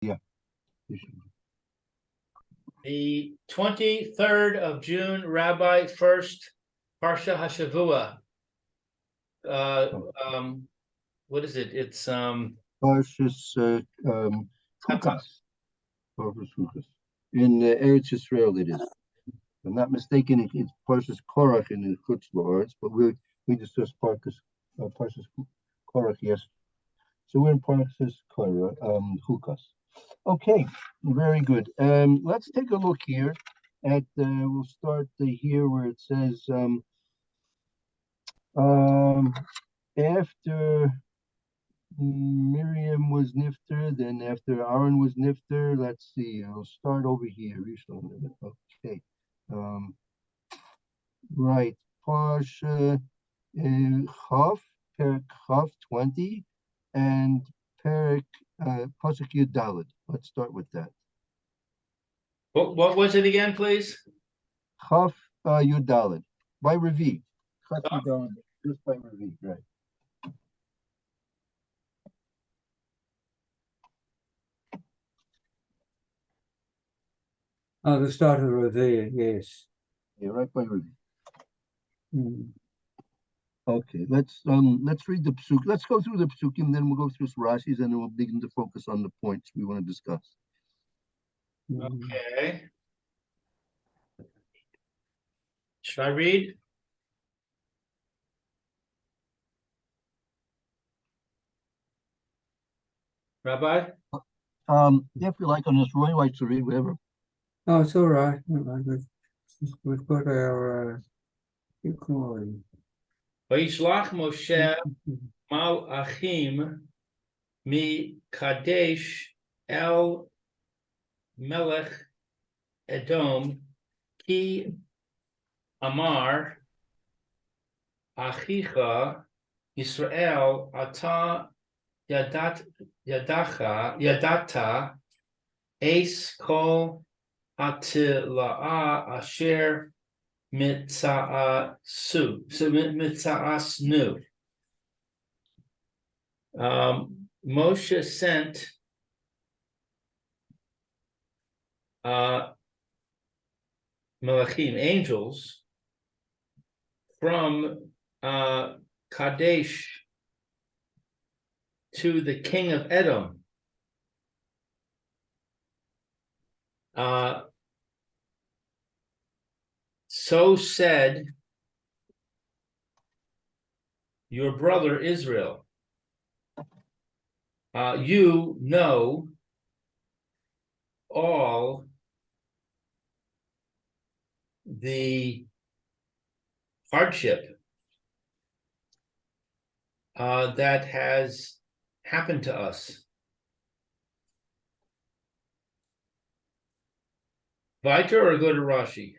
Yeah. The 23rd of June, Rabbi Furst, Parsha Hashavua. What is it? It's Parshas Chukas. Parshas Chukas. In Eretz Israel, it is. If I'm not mistaken, it's Parshas Korach in the Chutz La'aretz, but we discussed Parshas Korach yesterday. So we're in Parshas Korach, Chukas. Okay, very good. Let's take a look here at. We'll start here where it says after Miriam was nifter, then after Aaron was nifter. Let's see. I'll start over here. Okay. Um, right. Parsha Chaf, Perik Chaf 20, and Perik Pasuk Yud Daled. Let's start with that. what was it again, please? Chaf Yud Daled by Ravi. Chaf Yud Daled, just by Ravi, right? Oh, the start of the Revere, yes. Yeah, right by Ravi. Mm. Okay, let's read the psuk. Let's go through the psukim, then we'll go through some Rashi's, and then we'll begin to focus on the points we want to discuss. Okay. Should I read? Rabbi? If you like on this, Roy likes to read whatever. Oh, it's all right. We've got our calling. Vayishlach Moshe malachim mi kadesh el melech Edom ki amar achicha Yisrael ata yadata es kol atila'a asher mitzaasnu. Moshe sent Malachim, angels, from Kadesh to the king of Edom. So said your brother Israel. You know all the hardship that has happened to us. Weiter or go to Rashi?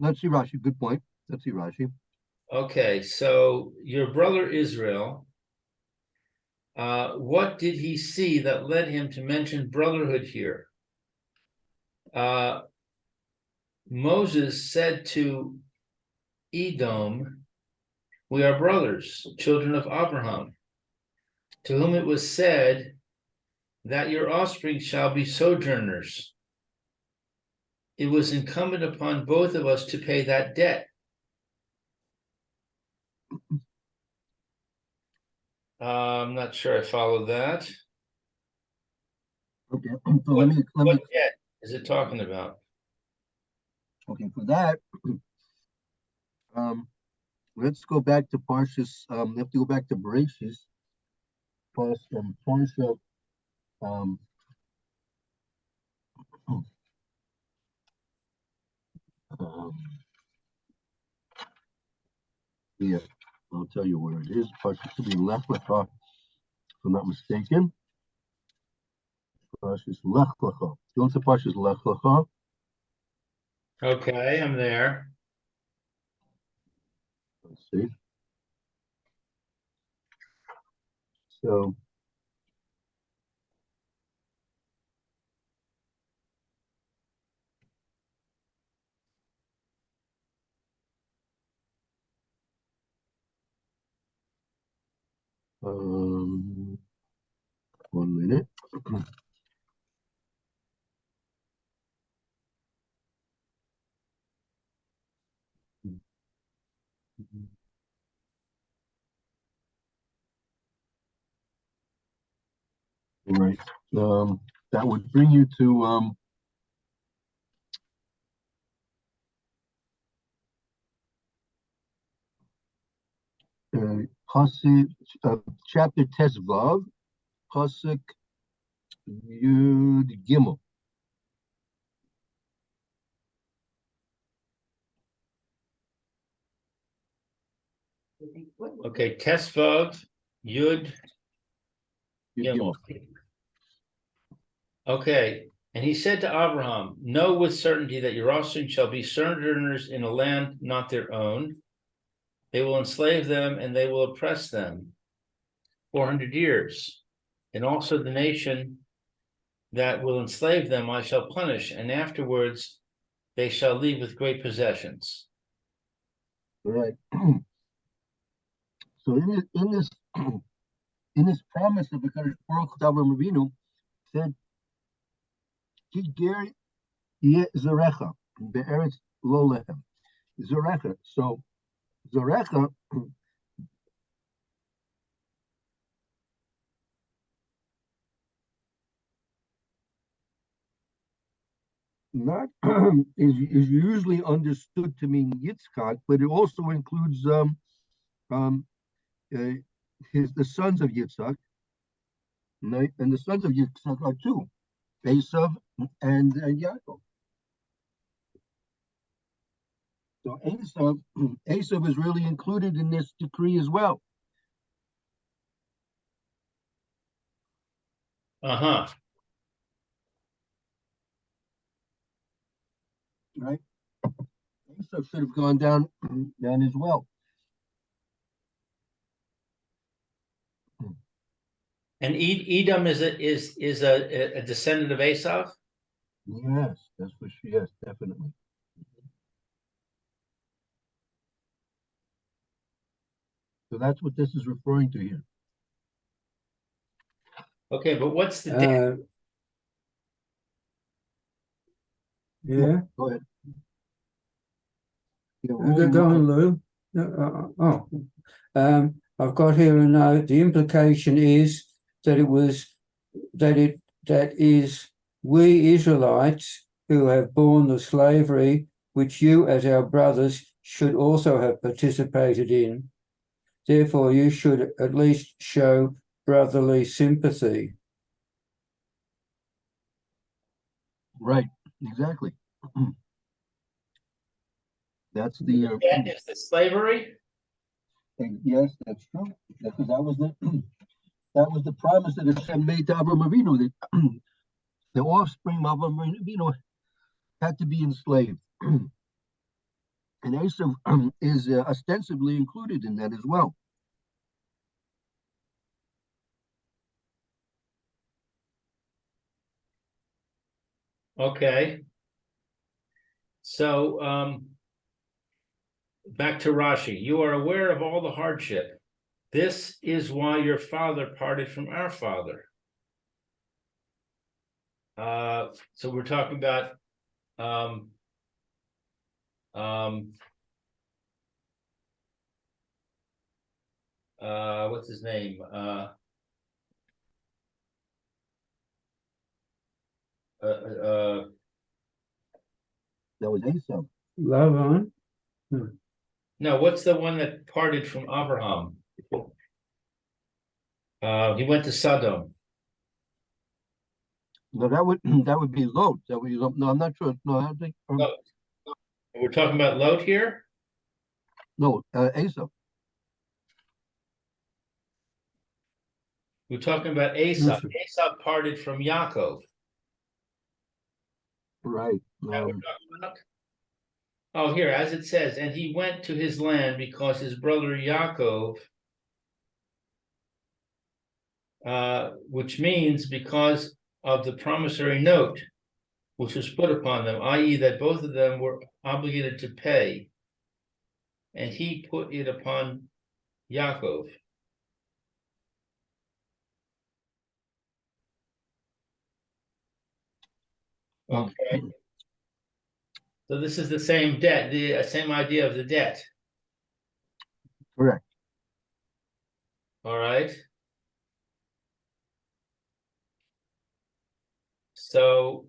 Let's see Rashi. Good point. Let's see Rashi. Okay, so your brother Israel, what did he see that led him to mention brotherhood here? Moses said to Edom, we are brothers, children of Abraham, to whom it was said that your offspring shall be sojourners. It was incumbent upon both of us to pay that debt. I'm not sure I follow that. Okay, so let me. What debt is it talking about? Okay, for that, let's go back to Parshas. We have to go back to Bereshis. Parsha. Yeah, I'll tell you where it is. Parsha to be Lech Lecha, if I'm not mistaken. Parshas Lech Lecha. Go to Parshas Lech Lecha. Okay, I'm there. Let's see. So. One minute. Right. That would bring you to Pasuk, chapter Tesvav, Pasuk Yud Gimel. Okay, Tesvav, Yud, Gimel. Okay, and he said to Abraham, know with certainty that your offspring shall be sojourners in a land not their own. They will enslave them and they will oppress them 400 years. And also the nation that will enslave them I shall punish, and afterwards they shall leave with great possessions. Right. So in this promise of the Kadosh Baruch Hu to Avraham Avinu said, "Ki ger yeh zarecha be'eretz lo lechem." Zarecha. So zarecha not is usually understood to mean Yitzchak, but it also includes um, uh, the sons of Yitzchak, right? And the sons of Yitzchak are two, Esav and Yaakov. So Esav is really included in this decree as well. Uh-huh. Right? Esav should have gone down as well. And Edom is a descendant of Esau? Yes, that's for sure. Yes, definitely. So that's what this is referring to here. Okay, but what's the debt? Yeah. Go ahead. Yeah, Go on, Lou. I've got here a note. The implication is that that is we Israelites who have borne the slavery which you as our brothers should also have participated in. Therefore, you should at least show brotherly sympathy. Right, exactly. That's the That is the slavery? yes, that's true. Because that was the promise that Hashem made to Avraham Avinu, that the offspring of Avraham Avinu had to be enslaved. And Esav is ostensibly included in that as well. Okay. So back to Rashi. You are aware of all the hardship. This is why your father parted from our father. So we're talking about what's his name? That was Esav. Lavan. No, what's the one that parted from Abraham? He went to Sodom. No, that would be Lot. That would be, no, I'm not sure. No, I don't think. Lot. We're talking about Lot here? No, Esav. We're talking about Esau. Esau parted from Yaakov. Right. That we're talking about? Oh, here, as it says, and he went to his land because his brother Yaakov, which means because of the promissory note which was put upon them, i.e., that both of them were obligated to pay, and he put it upon Yaakov. Okay. So this is the same debt, the same idea of the debt. Correct. All right. So,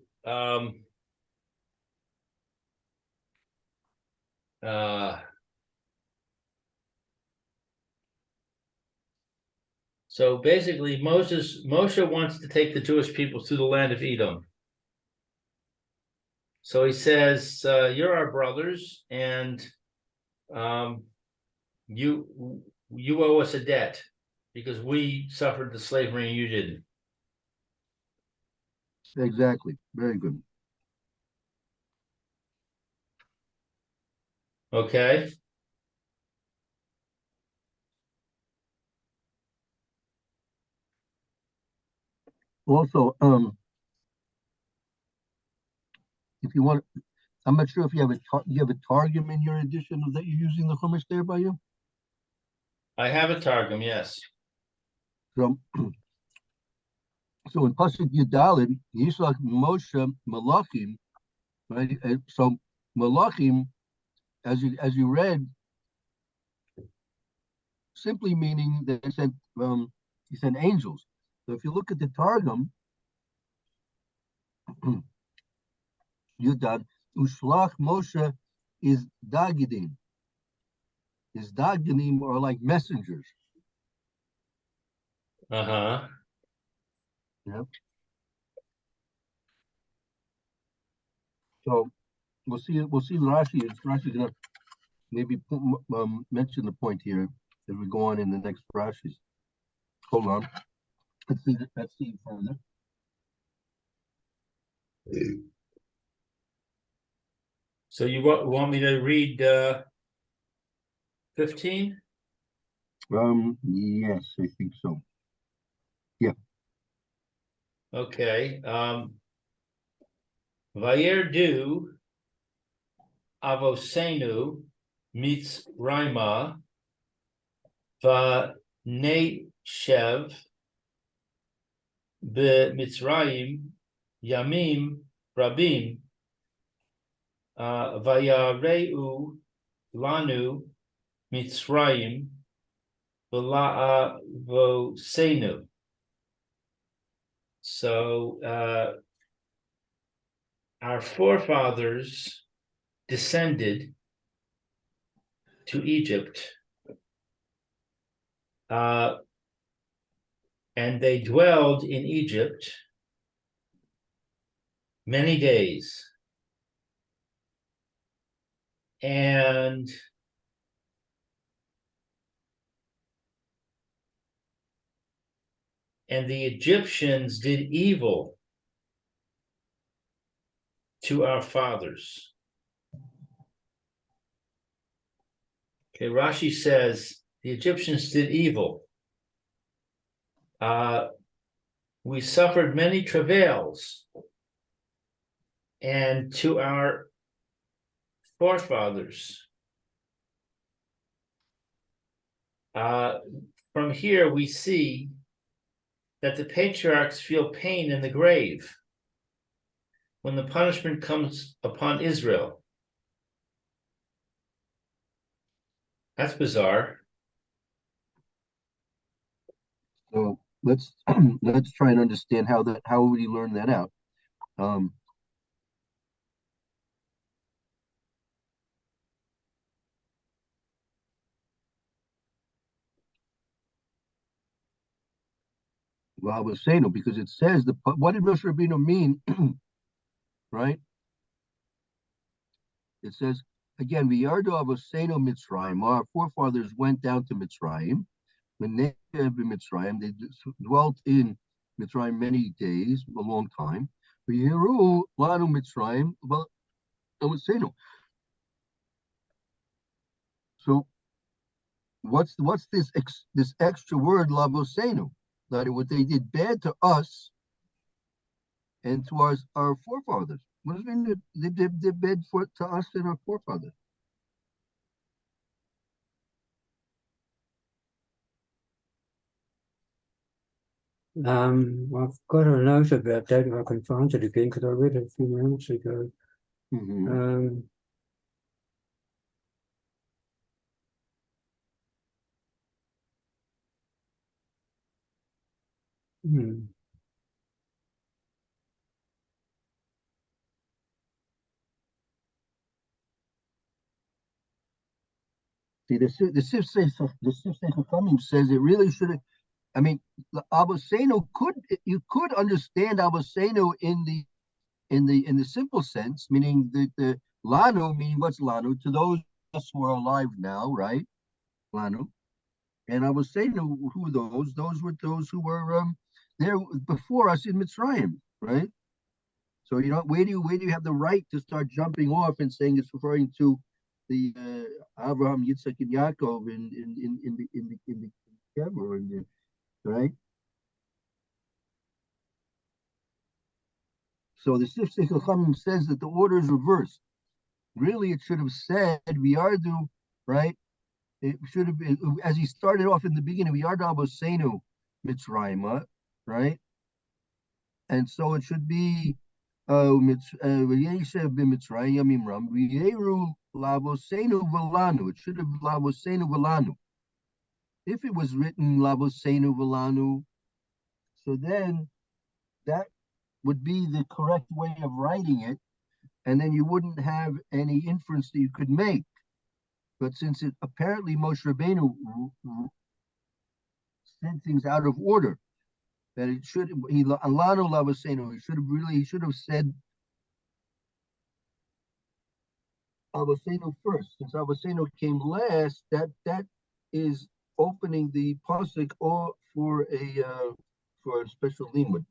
so basically Moshe wants to take the Jewish people to the land of Edom. So he says, you're our brothers, and you owe us a debt because we suffered the slavery and you didn't. Exactly. Very good. Okay. Also, if you want, I'm not sure if you have a targum in your edition of that you're using the Chumash there by you. I have a Targum, yes. So, so in Pasuk Yudalid, Yisrael Moshe Malachim, right? So Malachim, as you read, simply meaning they he sent angels. So if you look at the Targum, Yudad Ushlach Moshe is Dagidim. His Dagidim are like messengers. Uh-huh. Yeah. So we'll see Rashi. Rashi's gonna maybe mention the point here as we go on in the next Rashi's. Hold on. Let's see further. So you want me to read 15? Yes, I think so. Yeah. Okay. Vayerdu Avosenu Mitzrayma Vaneshev B'Mitzrayim Yamim Rabim Vayareu Lanu Mitzrayim V'La'avosenu. So our forefathers descended to Egypt, and they dwelled in Egypt many days. And the Egyptians did evil to our fathers. Okay, Rashi says the Egyptians did evil. We suffered many travails, and to our forefathers. From here, we see that the patriarchs feel pain in the grave when the punishment comes upon Israel. That's bizarre. So let's try and understand how would he learn that out. Well, I was saying because it says what did Moshe Rabbeinu mean, right? It says again, "V'yardu avosenu Mitzrayim." Our forefathers went down to Mitzrayim. When they have been Mitzrayim, they dwelt in Mitzrayim many days, a long time. V'yiru lanu Mitzrayim avosenu. So, what's this extra word lavosenu? That what they did bad to us and to our forefathers. What does it mean that they did bad to us and our forefathers? I've got a note about that if I can find it again because I read it a few minutes ago. Mm-hmm. Hmm. See, the Sif Chachamim says it really should have. I mean, Abosenu you could understand Abosenu in the simple sense, meaning the Lanu, meaning what's Lanu to those of us who are alive now, right? Lanu. And Abosenu, who are those? Those were those who were there before us in Mitzrayim, right? So where do you have the right to start jumping off and saying it's referring to the Abraham, Yitzchak, and Yaakov in the Kever, right? So the Sif Chachamim says that the order is reversed. Really, it should have said Viardu, right? It should have been as he started off in the beginning, Viardu Abosenu Mitzrayim, right? And so it should be it should have Lavosenu Velanu. If it was written Lavosenu Velanu, so then that would be the correct way of writing it, and then you wouldn't have any inference that you could make. But since it apparently Moshe Rabbeinu said things out of order, that it should Alanu Lavosenu, he should have said Avosenu first. Since Avosenu came last, that is opening the pasuk or for a special limud.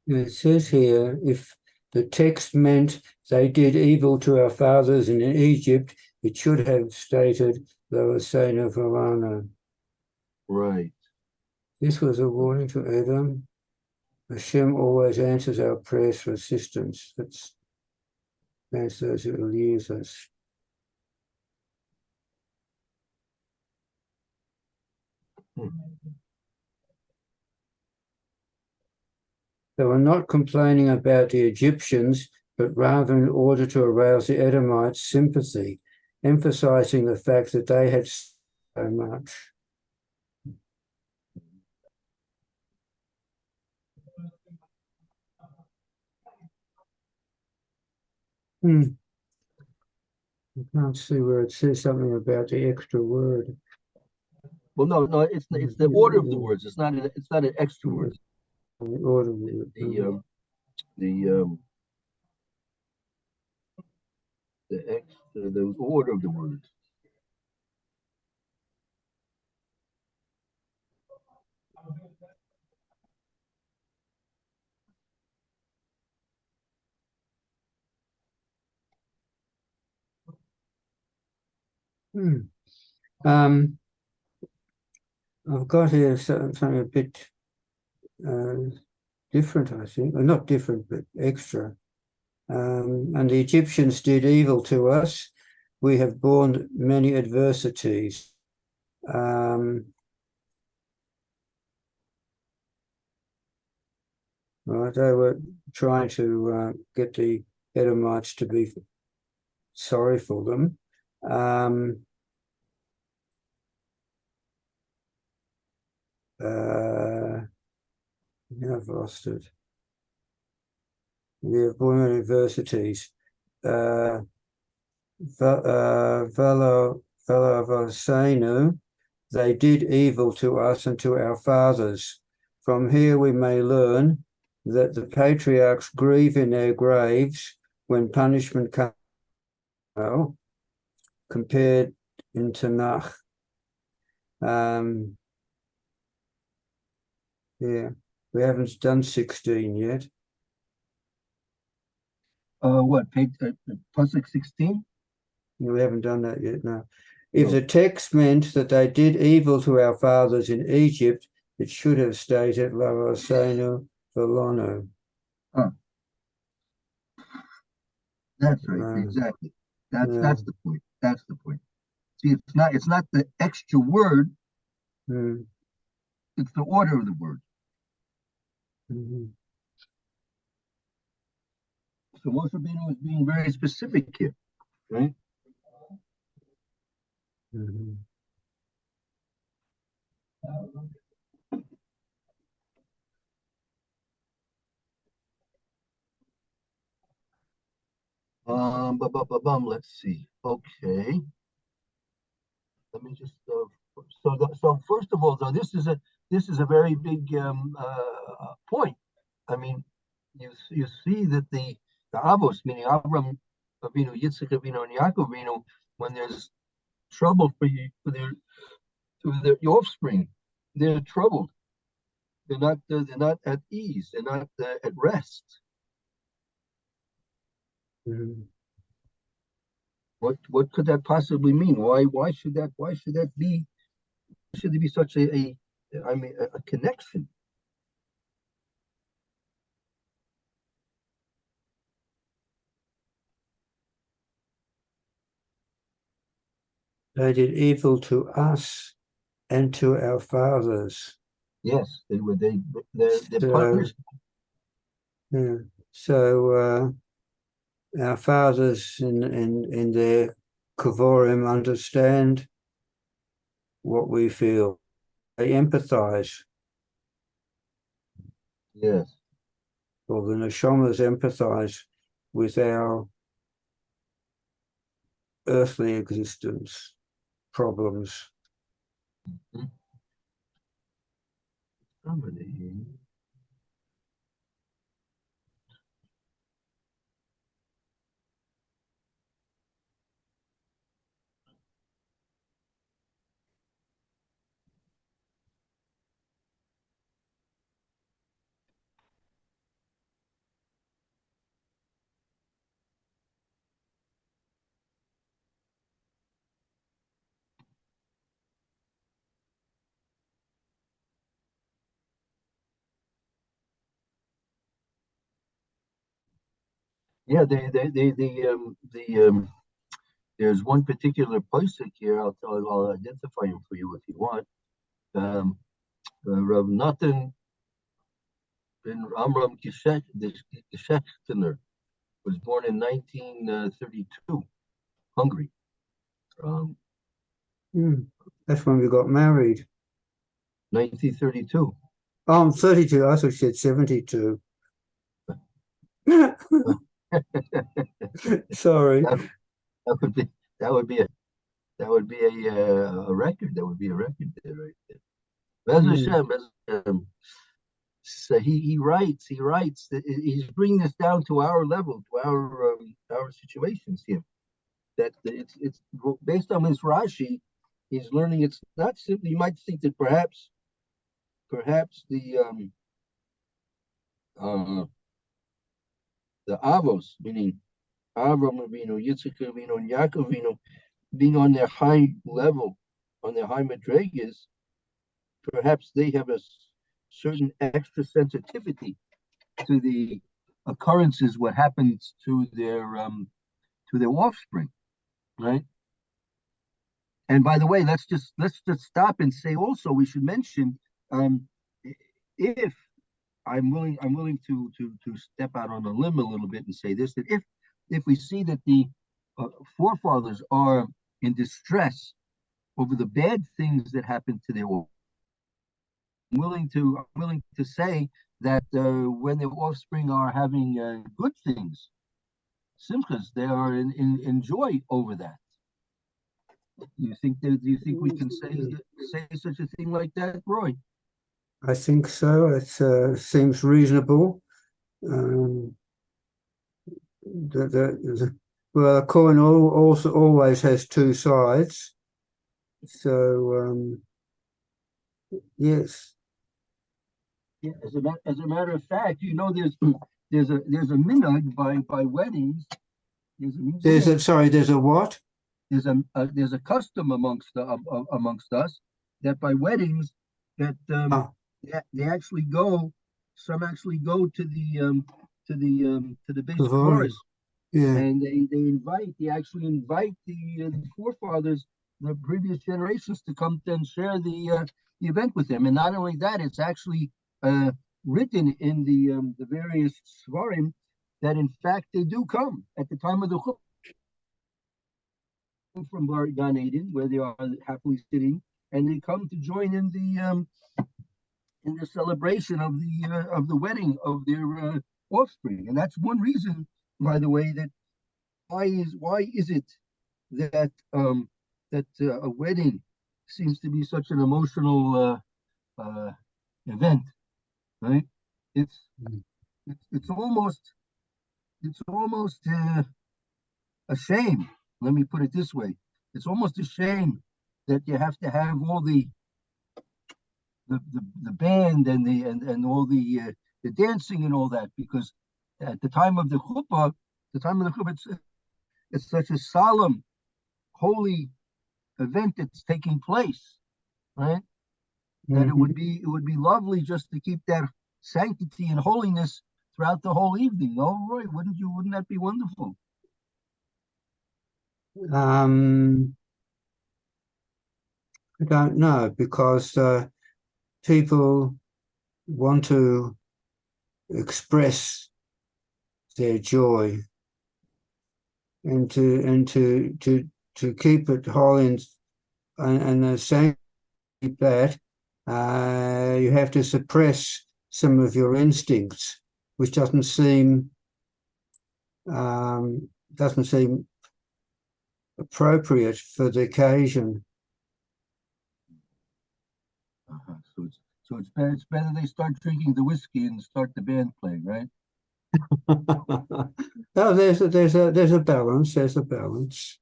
It says here, if the text meant they did evil to our fathers in Egypt, it should have stated Lavosenu Velanu. Right. This was a warning to Adam. Hashem always answers our prayers for assistance. That's those who will use us. They were not complaining about the Egyptians, but rather in order to arouse the Edomites' sympathy, emphasizing the fact that they had so much. I can't see where it says something about the extra word. Well, no, it's the order of the words. It's not an extra word. The order of the the order of the words. I've got here something a bit different, I think. Well, not different, but extra. And the Egyptians did evil to us. We have borne many adversities. Right, they were trying to get the Edomites to be sorry for them. I've lost it. We have borne many adversities. Valavosenu, they did evil to us and to our fathers. From here we may learn that the patriarchs grieve in their graves when punishment comes, compared in Tanakh. Yeah, we haven't done 16 yet. What, page pasuk 16? We haven't done that yet, no. If the text meant that they did evil to our fathers in Egypt, it should have stated Lavosenu Velanu. That's right, exactly. That's the point. That's the point. See, it's not the extra word, it's the order of the word. So Moshe Rabbeinu is being very specific here, right? Let's see. Okay. Let me just so first of all, though, this is a very big point. I mean, you see that the Avos, meaning Avram Avinu, Yitzchak Avinu, and Yaakov Avinu, when there's trouble for their offspring, they're troubled. They're not at ease. They're not at rest. Mm-hmm. What could that possibly mean? Why should that be? Should there be such a connection? They did evil to us and to our fathers. Yes, they're So, punished. yeah. So our fathers in their Kavorim understand what we feel. They empathize. Yes. Or the Neshamas empathize with our earthly existence problems. Somebody. Yeah, there's one particular pasuk here. I'll identify him for you if you want. Rav Natan ben Amram Geshechtner was born in 1932, Hungary. That's when we got married. 1932. Oh, I'm 32. I thought you said 72. Sorry. That would be that would be a record. That would be a record there, right there. Bez Hashem, so he writes that he's bringing this down to our level, to our situations here. That it's based on this Rashi. He's learning it's not simply. You might think that perhaps the Avos, meaning Avram Avinu, Yitzchak Avinu, and Yaakov Avinu, being on their high level, on their high madrigas, perhaps they have a certain extra sensitivity to the occurrences, what happens to their offspring, right? And by the way, let's just stop and say also we should mention if I'm willing to step out on a limb a little bit and say this, that if we see that the forefathers are in distress over the bad things that happen to their offspring, I'm willing to say that when their offspring are having good things, simchas, they are in joy over that. Do you think we can say such a thing like that, Roy? I think so. It seems reasonable. Well, a coin also always has two sides. So yes. Yeah, as a matter of fact, there's a minhag by weddings. There's a what? There's a custom amongst us that by weddings that they actually go. Some actually go to the base chorus, yeah, and they actually invite the forefathers, the previous generations, to come and share the event with them. And not only that, it's actually written in the various svarim that in fact they do come at the time of the chupah from Gan Eden, where they are happily sitting and they come to join in the celebration of the wedding of their offspring. And that's one reason, by the way, that why is it that a wedding seems to be such an emotional event, right? It's it's almost a shame. Let me put it this way: it's almost a shame that you have to have all the band and all the dancing and all that, because at the time of the chuppah, it's such a solemn, holy event that's taking place, right? That it would be lovely just to keep that sanctity and holiness throughout the whole evening. No, Roy, wouldn't that be wonderful? I don't know, because people want to express their joy and to keep it holy and saying that you have to suppress some of your instincts, which doesn't seem appropriate for the occasion. So it's better they start drinking the whiskey and start the band playing, right? Oh, there's a balance. There's a balance.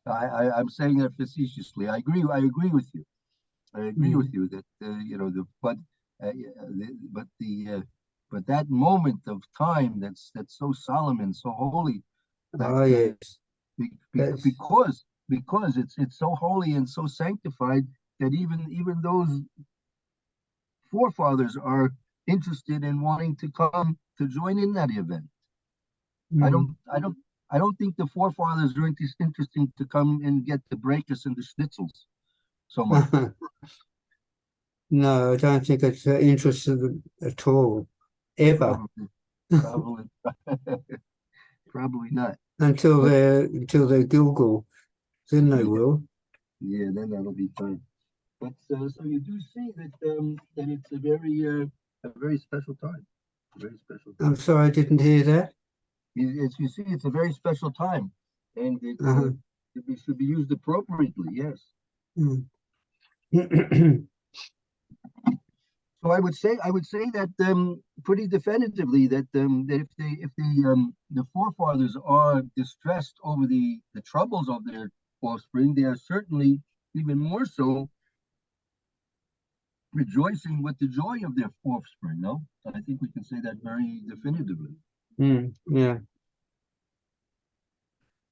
I'm saying that facetiously. I agree with you. I agree with you that but that moment of time that's so solemn and so holy, that yes. because it's so holy and so sanctified that even those forefathers are interested in wanting to come to join in that event. I don't think the forefathers are interesting to come and get the breakers and the schnitzels so much. No, I don't think it's interested at all, ever. Probably not. Until they're Gilgal, then they will. Yeah, then that'll be fine. But so you do see that it's a very special time. A very special time. I'm sorry, I didn't hear that. You see, it's a very special time, and it should be used appropriately. Yes. So I would say that pretty definitively that that if the forefathers are distressed over the troubles of their offspring, they are certainly even more so rejoicing with the joy of their offspring. No, I think we can say that very definitively. Yeah.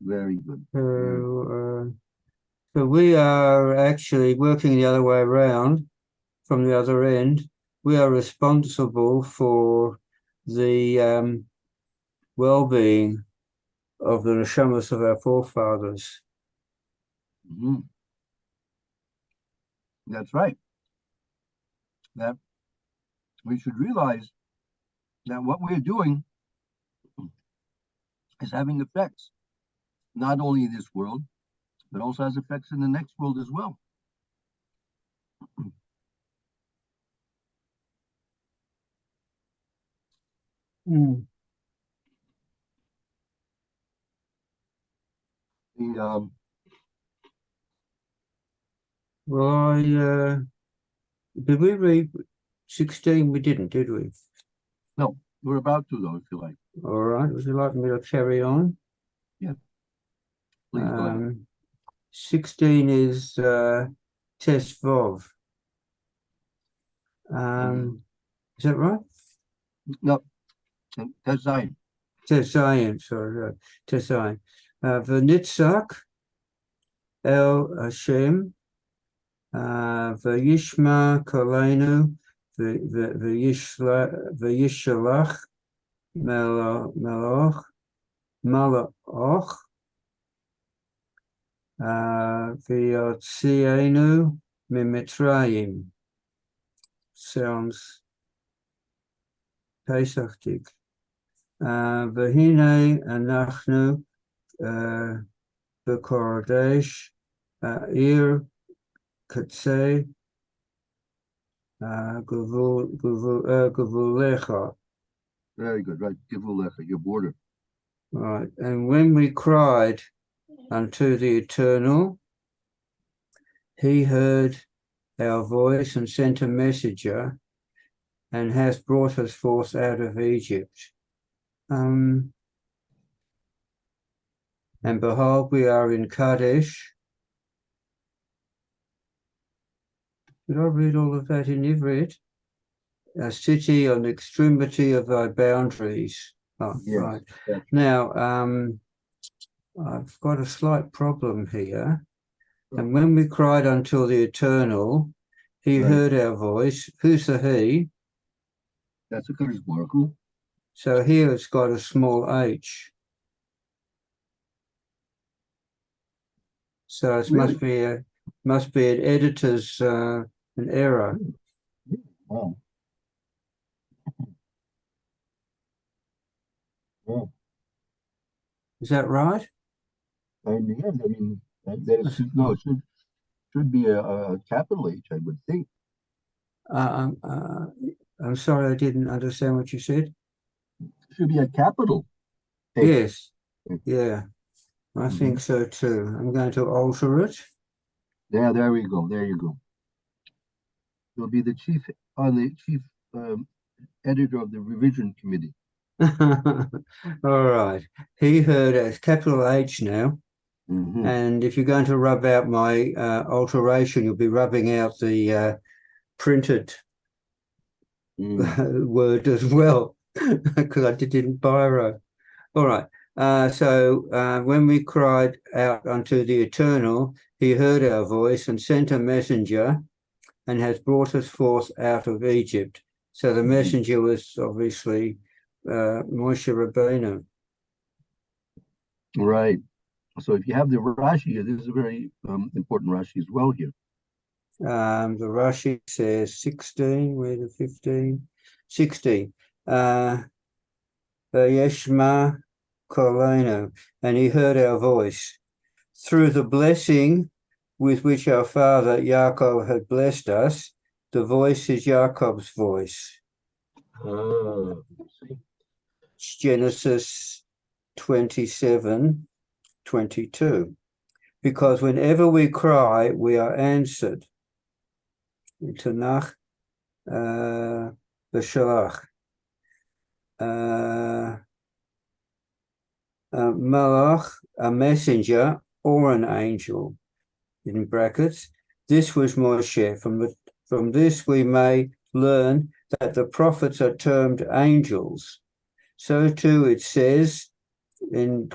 Very good. So we are actually working the other way around from the other end. We are responsible for the well-being of the neshamas of our forefathers. That's right. That we should realize that what we're doing is having effects, not only in this world, but also has effects in the next world as well. Well, did we read 16? We didn't, did we? No, we're about to, though, if you like. All right. Would you like me to carry on? Yeah. Please go ahead. 16 is Tesvov. Is that right? No, Tezayin. Tezayin, sorry. Tezayin. V'nitzak el Hashem v'yishma kolenu v'yishalach malach v'yotzienu mimitrayim. Sounds Pesachdik. V'hinei anachnu b'kodesh ir Katsei Gavulecha. Very good, right? Givulecha, your border. Right. And when we cried unto the Eternal, he heard our voice and sent a messenger and has brought us forth out of Egypt. And behold, we are in Kadesh. Did I read all of that in Ivrit? A city on the extremity of thy boundaries. Oh, Yes, right. yes. Now, I've got a slight problem here. And when we cried unto the Eternal, he Right. heard our voice. Who's the he? That's a Kadosh Baruch Hu. So here it's got a small h. So it Really? must be an editor's an error. Oh. Oh. Is that right? And yeah, I mean, that is, no, it should be a capital H, I would think. I'm sorry, I didn't understand what you said. It should be a capital H. Yes, yeah, I think so too. I'm going to alter it. There we go. There you go. You'll be the chief editor of the revision committee. All right. He heard a capital H now. And if you're going to rub out my alteration, you'll be rubbing out the printed word as well, because I did it in biro. All right. So when we cried out unto the Eternal, he heard our voice and sent a messenger and has brought us forth out of Egypt. So the messenger was obviously Moshe Rabbeinu. Right. So if you have the Rashi here, this is a very important Rashi as well here. The Rashi says 16, where the 15? 16. Yeshma Kolenu, and he heard our voice. Through the blessing with which our father Yaakov had blessed us, the voice is Yaakov's voice. It's Genesis 27:22. Because whenever we cry, we are answered. Tanakh, Shalach. Malach, a messenger or an angel, in brackets. This was Moshe. From this we may learn that the prophets are termed angels. So too it says in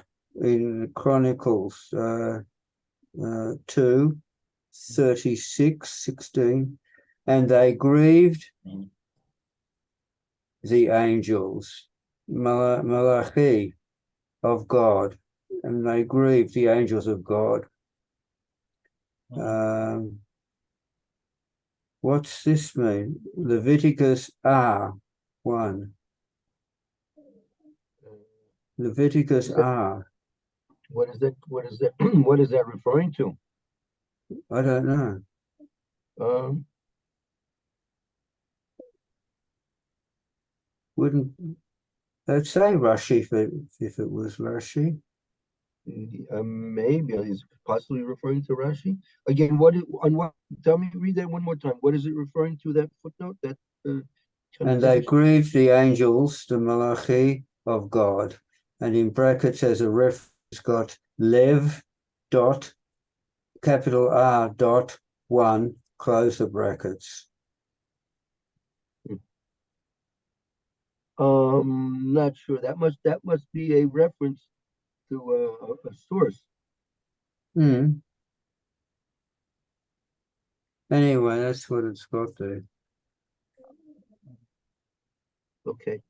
Chronicles 2:36-16, and they grieved the angels, Malachi of God, and they grieved the angels of God. What's this mean? Leviticus 1. Leviticus R. What is that? What is that? What is that referring to? I don't know. Wouldn't that say Rashi if it was Rashi? Maybe he's possibly referring to Rashi. Again, tell me, read that one more time. What is it referring to, that footnote? That and they grieved the angels, the Malachi of God. And in brackets as a reference got Lev dot capital R dot 1 close the brackets. Not sure. That must be a reference to a source. Anyway, that's what it's got there. Okay,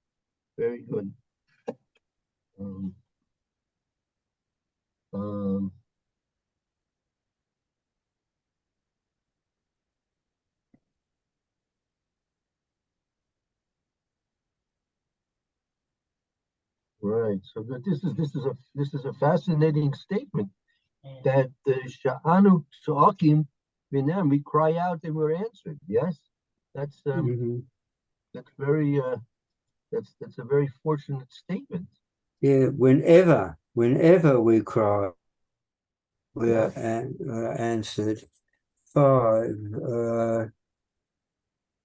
very good. Right. So this is a fascinating statement that the Sha'anu Tza'akim Minam, we cry out and we're answered. Yes, that's Mhm. that's very that's a very fortunate statement. Yeah, whenever we cry, we are answered. 5.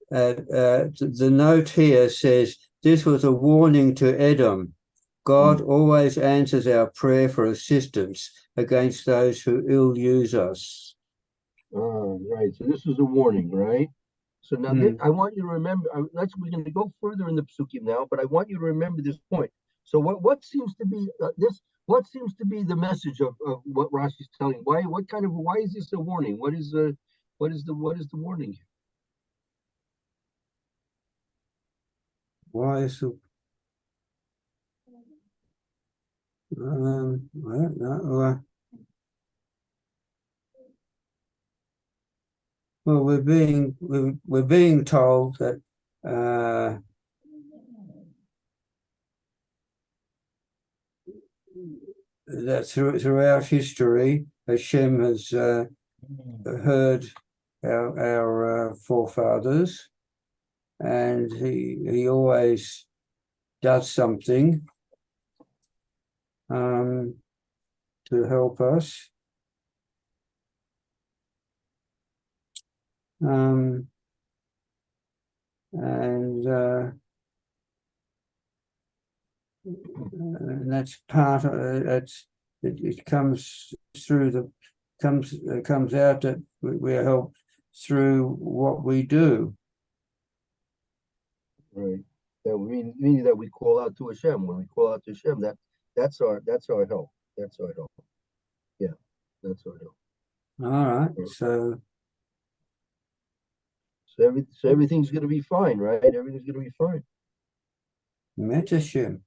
The note here says this was a warning to Edom. God always answers our prayer for assistance against those who ill use us. Right. So this is a warning, right? So now I want you to remember. We're going to go further in the psukim now, but I want you to remember this point. So what seems to be this? What seems to be the message of what Rashi's telling? Why is this a warning? What is the warning? Why is it? I don't know. Well, we're being told that that throughout history, Hashem has heard our forefathers, and he always does something to help us. And that's part of it comes through comes out that we are helped through what we do. Right. That meaning that we call out to Hashem. When we call out to Hashem, that's our help. That's our help. Yeah, that's our help. All right. So everything's going to be fine, right? Everything's going to be fine. Met Hashem.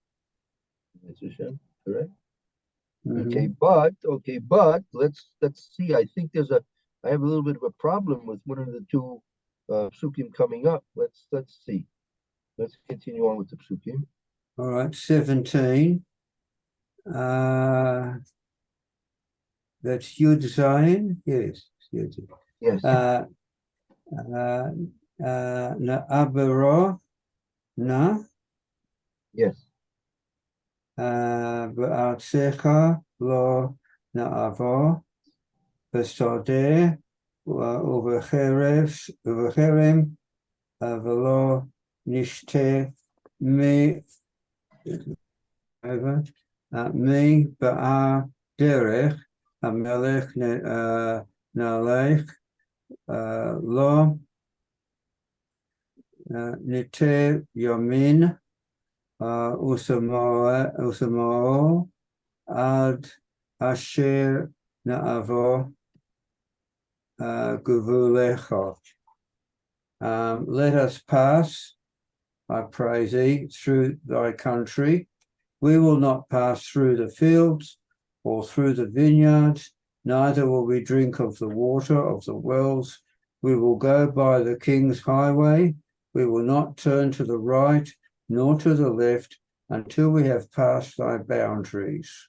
That's Hashem, correct? Mm-hmm. Okay, but let's see. I think I have a little bit of a problem with one of the two psukim coming up. Let's see. Let's continue on with the psukim. All right, 17. That's Yud Zayin. Yes. Yes. Na Abero. Na. Yes. Ba'atsecha lo na'avo. B'sodeh. Uvecherem. Velo nishte me. Me ba'a derech hamelech nalech lo nite yamin usamao ad asher na'avo guvulecha. Let us pass, I pray thee, through thy country. We will not pass through the fields or through the vineyards, neither will we drink of the water of the wells. We will go by the king's highway. We will not turn to the right nor to the left until we have passed thy boundaries.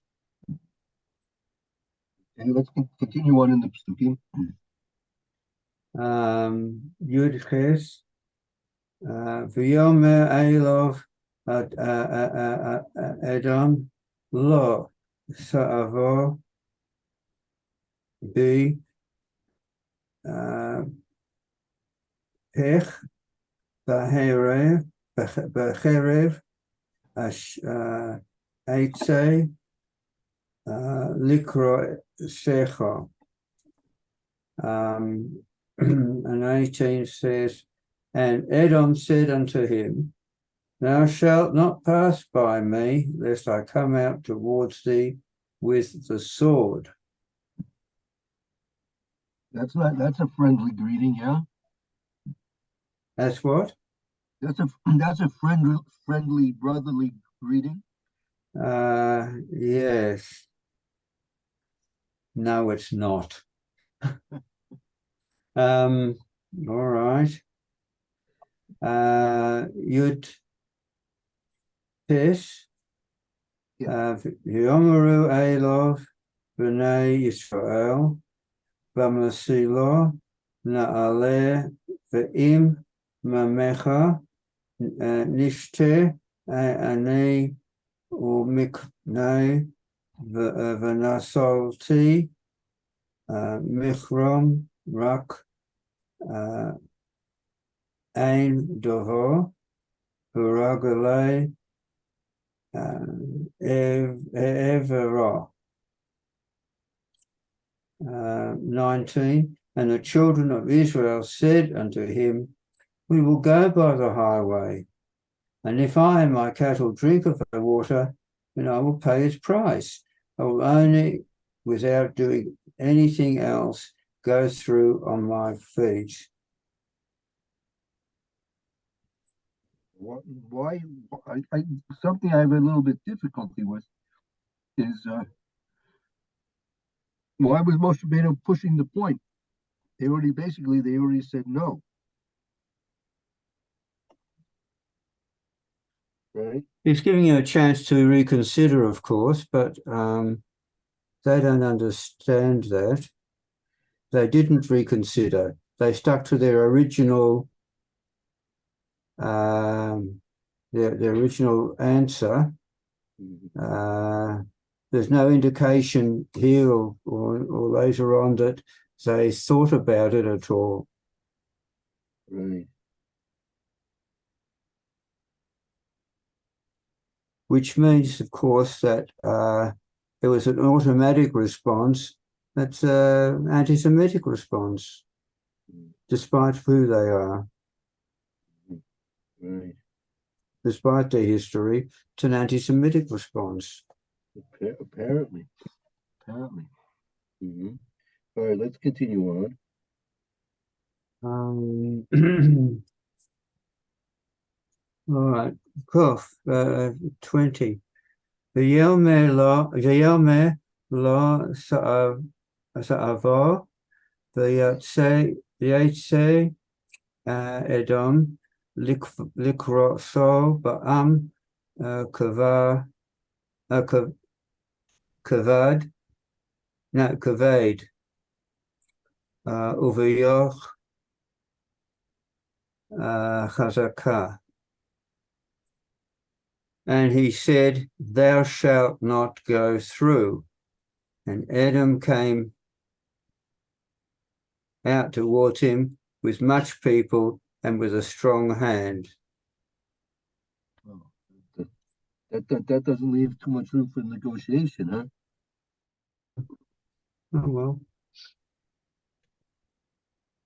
And let's continue on in the psukim. Yud Ches, V'yomer Elov Edom lo sa'avo bi pech b'cherev eitzei likro secha. And 18 says, and Edom said unto him, thou shalt not pass by me, lest I come out towards thee with the sword. That's a friendly greeting, yeah. That's what? That's a friendly brotherly greeting. Yes. No, it's not. All right. Yud Tes. Yomeru Elov B'nai Yisrael B'masilo na'aleh ve'im mamecha nishte ani umiknei v'nasolti michrom rak ein dovo v'ragalei evera. 19. And the children of Israel said unto him, we will go by the highway, and if I and my cattle drink of the water, then I will pay its price. I will only, without doing anything else, go through on my feet. Why something I have a little bit difficulty with is why was Moshe Rabbeinu pushing the point? They already said no. Right? He's giving you a chance to reconsider, of course, but they don't understand that. They didn't reconsider. They stuck to their original their original answer. There's no indication here or later on that they thought about it at all. Right. Which means, of course, that it was an automatic response. That's an anti-Semitic response, despite who they are. Right. Despite their history, it's an anti-Semitic response. Apparently. Mm-hmm. All right, let's continue on. All right, Kof, 20. V'yomer lo sa'avo v'yatse Edom likroso ba'am kavad uveyoch chazakah. And he said, thou shalt not go through. And Edom came out towards him with much people and with a strong hand. Oh, that doesn't leave too much room for negotiation, huh? Oh, well.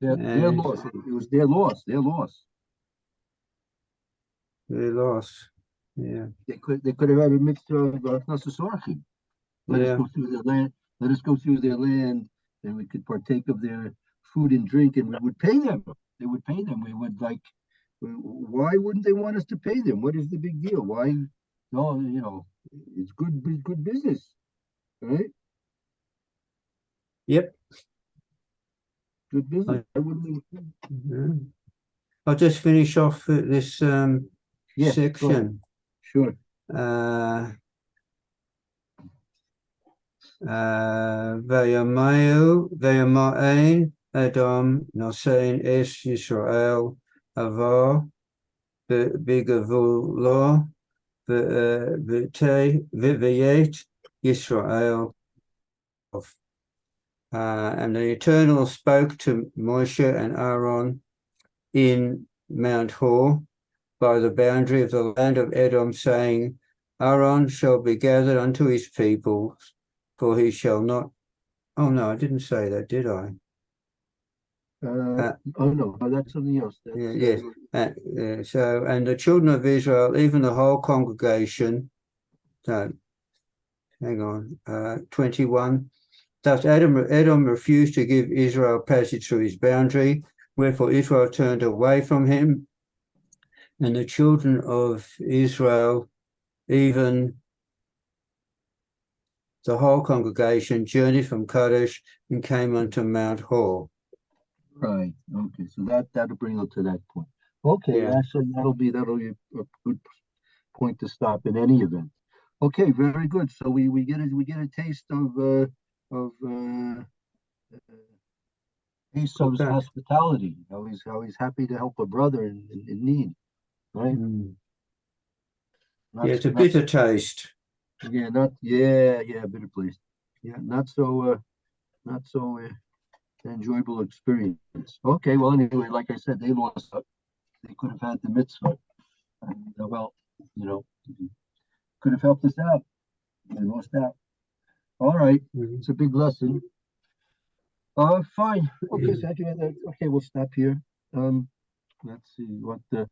Their loss. It was their loss. Their loss. They lost. Yeah. They could have had a mixture of Nasasorchim. Let us go through their land. Let us go through their land, and we could partake of their food and drink, and we would pay them. They would pay them. We would like. Why wouldn't they want us to pay them? What is the big deal? Why? No, it's good business, right? Yep. Good business. I'll just finish off this section. Sure. Vayamain Edom Nosein Es Yisrael Avar Bigavulo V'yet Yisrael. And the Eternal spoke to Moshe and Aaron in Mount Hor by the boundary of the land of Edom, saying, Aaron shall be gathered unto his people, for he shall not. Oh no, I didn't say that, did I? No, that's something else. Yes. So, and the children of Israel, even the whole congregation. So, hang on. 21. Thus Edom refused to give Israel passage through his boundary, wherefore Israel turned away from him, and the children of Israel, even the whole congregation, journeyed from Kadesh and came unto Mount Hor. Right. Okay. So that'll bring us to that point. Okay. Yeah. Actually, that'll be a good point to stop in any event. Okay. Very good. So we get a taste of Esau's Okay. hospitality, how he's happy to help a brother in need, right? Mm. Not, Yeah, it's a not, bitter taste. yeah, bitter place. Yeah, not so enjoyable experience. Okay, well, anyway, like I said, they lost out. They could have had the mitzvah. And, well, you know, could have helped us out. They lost out. All right, Mhm. it's a big lesson. Fine. Okay, so okay, we'll stop here. Let's see what the